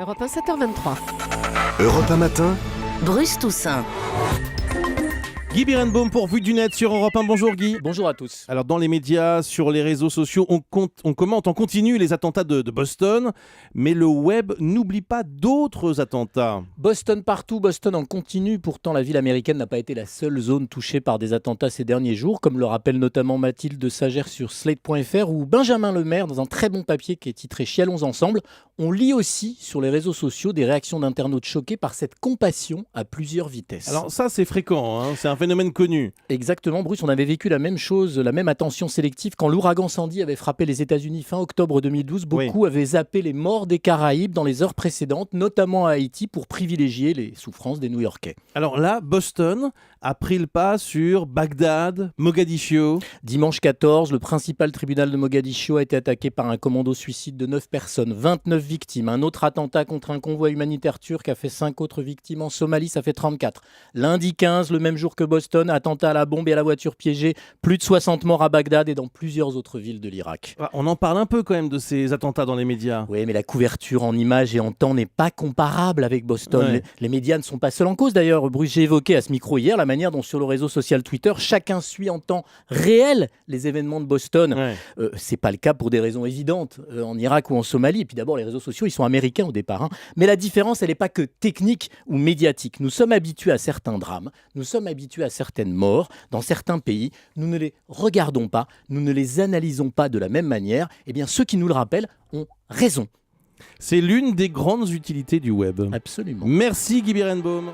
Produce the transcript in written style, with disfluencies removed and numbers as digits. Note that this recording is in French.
Europe 1, 7h23. Europe 1 matin, Bruce Toussaint. Guy Birenbaum pour Vue du Net sur Europe 1. Bonjour Guy. Bonjour à tous. Alors dans les médias, sur les réseaux sociaux, on commente en continu les attentats de Boston, mais le web n'oublie pas d'autres attentats. Boston partout, Boston en continu. Pourtant, la ville américaine n'a pas été la seule zone touchée par des attentats ces derniers jours, comme le rappelle notamment Mathilde Sagère sur Slate.fr ou Benjamin Lemaire dans un très bon papier qui est titré « Chialons ensemble ». On lit aussi sur les réseaux sociaux des réactions d'internautes choqués par cette compassion à plusieurs vitesses. Alors ça c'est fréquent, c'est un phénomène connu. Exactement, Bruce, on avait vécu la même chose, la même attention sélective quand l'ouragan Sandy avait frappé les États-Unis fin octobre 2012. Beaucoup avaient zappé les morts des Caraïbes dans les heures précédentes, notamment à Haïti, pour privilégier les souffrances des New-Yorkais. Alors là, Boston a pris le pas sur Bagdad, Mogadiscio. Dimanche 14, le principal tribunal de Mogadiscio a été attaqué par un commando suicide de 9 personnes, 29 victimes. Un autre attentat contre un convoi humanitaire turc a fait 5 autres victimes. En Somalie, ça fait 34. Lundi 15, le même jour que Boston, attentat à la bombe et à la voiture piégée. Plus de 60 morts à Bagdad et dans plusieurs autres villes de l'Irak. On en parle un peu quand même de ces attentats dans les médias. Oui, mais la couverture en images et en temps n'est pas comparable avec Boston. Ouais. Les médias ne sont pas seuls en cause d'ailleurs. Bruce, j'ai évoqué à ce micro hier la manière dont sur le réseau social Twitter, chacun suit en temps réel les événements de Boston. Ouais. C'est pas le cas pour des raisons évidentes en Irak ou en Somalie. Et puis d'abord, les réseaux sociaux, ils sont américains au départ. Mais la différence, elle n'est pas que technique ou médiatique. Nous sommes habitués à certains drames, nous sommes habitués à certaines morts dans certains pays. Nous ne les regardons pas, nous ne les analysons pas de la même manière. Eh bien, ceux qui nous le rappellent ont raison. C'est l'une des grandes utilités du web. Absolument. Merci Guy Birenbaum.